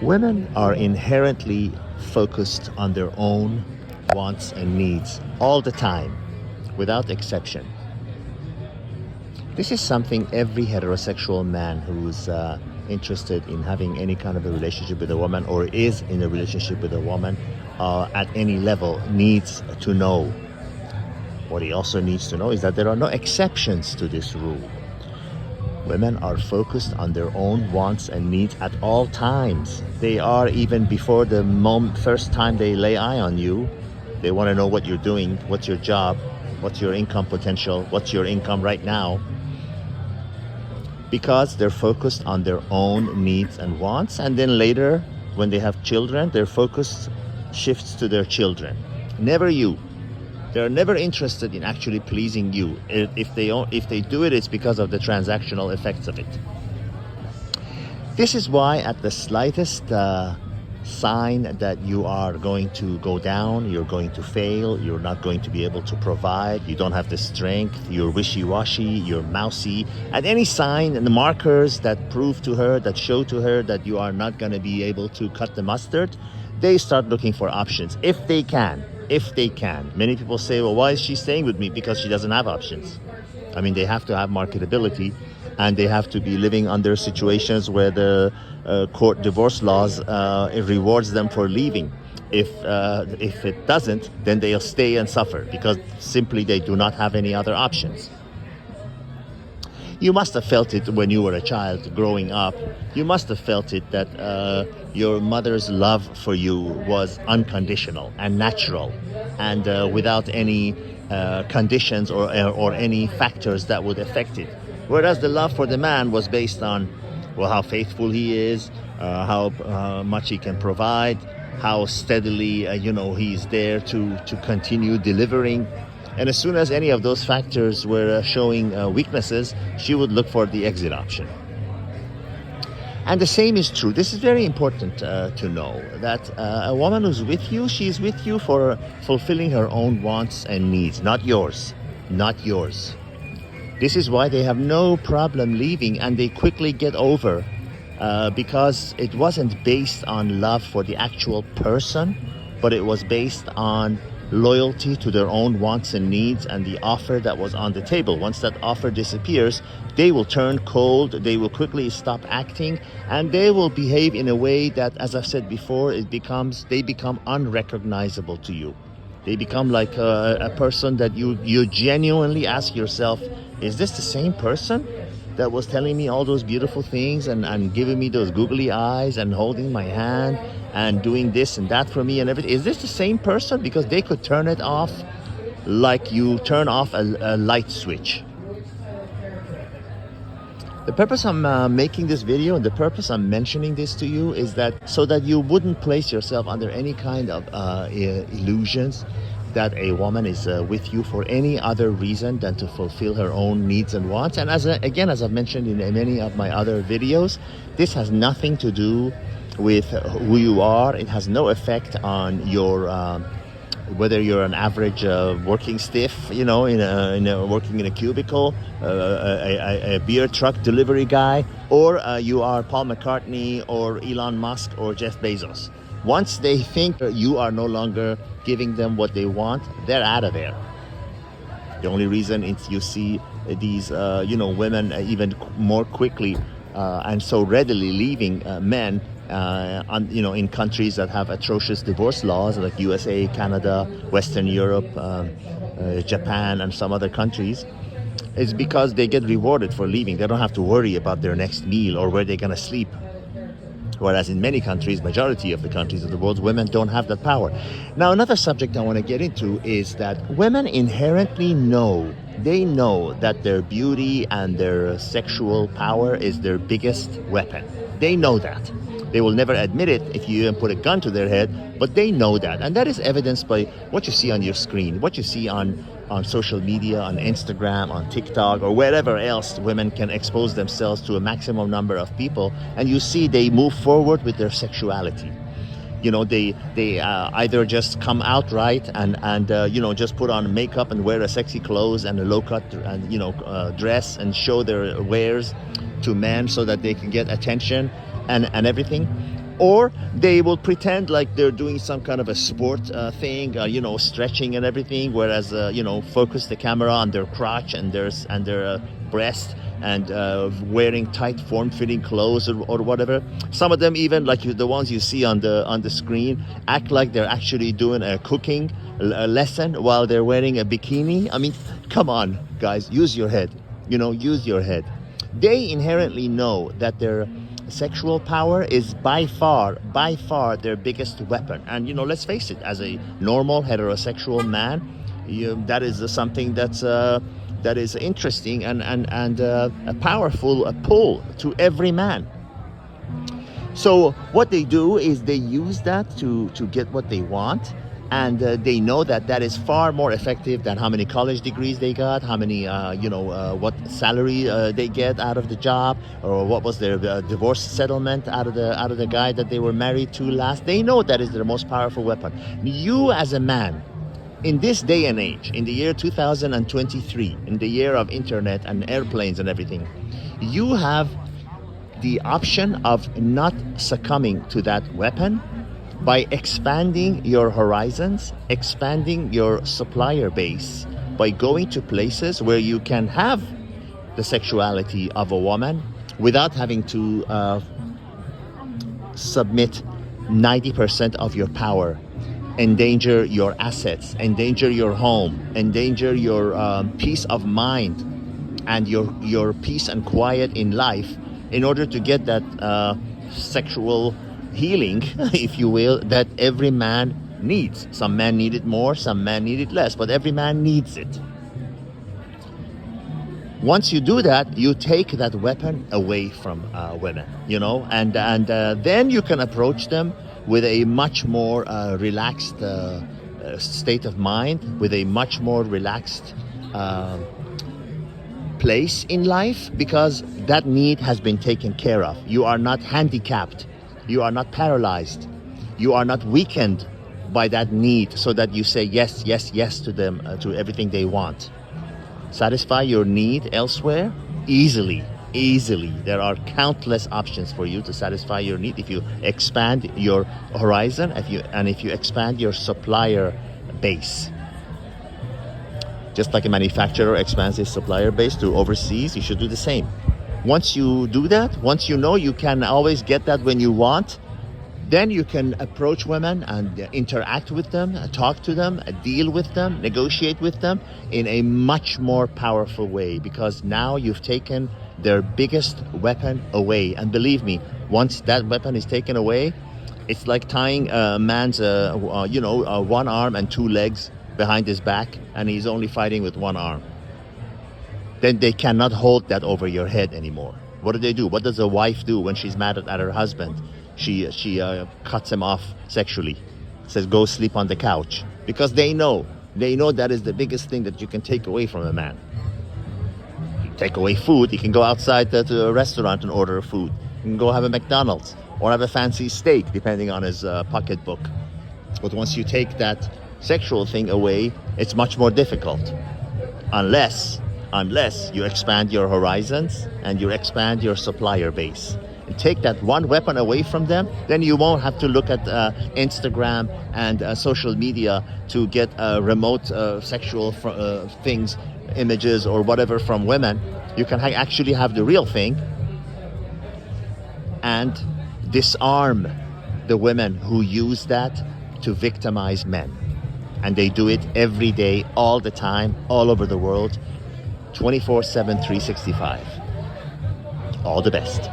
Women are inherently focused on their own wants and needs all the time, without exception. This is something every heterosexual man who's interested in having any kind of a relationship with a woman or is in a relationship with a woman at any level needs to know. What he also needs to know is that there are no exceptions to this rule. Women are focused on their own wants and needs at all times. They are, even before the first time they lay eye on you. They want to know what you're doing, what's your job, what's your income potential, what's your income right now. Because they're focused on their own needs and wants. And then later, when they have children, their focus shifts to their children. Never you. They're never interested in actually pleasing you. If they do it, it's because of the transactional effects of it. This is why at the slightest sign that you are going to go down, you're going to fail, you're not going to be able to provide, you don't have the strength, you're wishy-washy, you're mousy, at any sign and the markers that prove to her, that show to her that you are not going to be able to cut the mustard, they start looking for options, if they can. Many people say, well, why is she staying with me? Because she doesn't have options. I mean, they have to have marketability, and they have to be living under situations where the court divorce laws it rewards them for leaving. If it doesn't, then they'll stay and suffer because simply they do not have any other options. You must have felt it when you were a child growing up. You must have felt it that your mother's love for you was unconditional and natural and without any conditions or any factors that would affect it. Whereas the love for the man was based on, well, how faithful he is, how much he can provide, how steadily he's there to continue delivering. And as soon as any of those factors were showing weaknesses, she would look for the exit option. And the same is true. This is very important to know that a woman who's with you, she's with you for fulfilling her own wants and needs, not yours. Not yours. This is why they have no problem leaving, and they quickly get over because it wasn't based on love for the actual person, but it was based on loyalty to their own wants and needs and the offer that was on the table. Once that offer disappears, they will turn cold, they will quickly stop acting, and they will behave in a way that, as I've said before, they become unrecognizable to you. They become like a person that you genuinely ask yourself, is this the same person that was telling me all those beautiful things and giving me those googly eyes and holding my hand and doing this and that for me and everything? Is this the same person? Because they could turn it off like you turn off a light switch. The purpose I'm making this video and the purpose I'm mentioning this to you is that so that you wouldn't place yourself under any kind of illusions that a woman is with you for any other reason than to fulfill her own needs and wants. And as I've mentioned in many of my other videos, this has nothing to do with who you are. It has no effect on your whether you're an average working stiff, working in a cubicle, a beer truck delivery guy, or you are Paul McCartney or Elon Musk or Jeff Bezos. Once they think you are no longer giving them what they want, they're out of there. The only reason you see these, women even more quickly and so readily leaving men in countries that have atrocious divorce laws like USA, Canada, Western Europe, Japan, and some other countries, is because they get rewarded for leaving. They don't have to worry about their next meal or where they're going to sleep. Whereas in many countries, majority of the countries of the world, women don't have that power. Now, another subject I want to get into is that women inherently know that their beauty and their sexual power is their biggest weapon. They know that. They will never admit it if you even put a gun to their head, but they know that. And that is evidenced by what you see on your screen, what you see on social media, on Instagram, on TikTok, or wherever else women can expose themselves to a maximum number of people. And you see they move forward with their sexuality. They either just come out right and just put on makeup and wear a sexy clothes and a low cut and dress and show their wares to men so that they can get attention and everything, Or they will pretend like they're doing some kind of a sport thing, stretching and everything, whereas focus the camera on their crotch and their breast, and wearing tight form-fitting clothes or whatever. Some of them, even like the ones you see on the screen, act like they're actually doing a cooking lesson while they're wearing a bikini. I mean, come on, guys, use your head. Use your head. They inherently know that their sexual power is by far their biggest weapon. And let's face it, as a normal heterosexual man, that is something that is interesting and a powerful pull to every man. So what they do is they use that to get what they want. And they know that is far more effective than how many college degrees they got, how many, what salary they get out of the job, or what was their divorce settlement out of the guy that they were married to last. They know that is their most powerful weapon. You as a man, in this day and age, in the year 2023, in the year of internet and airplanes and everything, you have the option of not succumbing to that weapon by expanding your horizons, expanding your supplier base, by going to places where you can have the sexuality of a woman without having to submit 90% of your power, endanger your assets, endanger your home, endanger your peace of mind and your peace and quiet in life in order to get that sexual healing, if you will, that every man needs. Some men need it more, some men need it less, but every man needs it. Once you do that, you take that weapon away from women, and then you can approach them with a much more relaxed state of mind, with a much more relaxed place in life, because that need has been taken care of. You are not handicapped. You are not paralyzed. You are not weakened by that need, so that you say yes, yes, yes to them, to everything they want. Satisfy your need elsewhere easily. There are countless options for you to satisfy your need if you expand your horizon, if you expand your supplier base. Just like a manufacturer expands his supplier base to overseas, you should do the same. Once you do that, once you know you can always get that when you want, then you can approach women and interact with them, talk to them, deal with them, negotiate with them in a much more powerful way, because now you've taken their biggest weapon away. And believe me, once that weapon is taken away, it's like tying a man's one arm and two legs behind his back, and he's only fighting with one arm. Then they cannot hold that over your head anymore. What do? What does a wife do when she's mad at her husband? She cuts him off sexually, says go sleep on the couch, because they know that is the biggest thing that you can take away from a man. You take away food, he can go outside to a restaurant and order food. He can go have a McDonald's or have a fancy steak, depending on his pocketbook. But once you take that sexual thing away, it's much more difficult, unless you expand your horizons and you expand your supplier base. And take that one weapon away from them, then you won't have to look at Instagram and social media to get remote sexual things, images or whatever from women. You can actually have the real thing and disarm the women who use that to victimize men. And they do it every day, all the time, all over the world, 24/7, 365. All the best.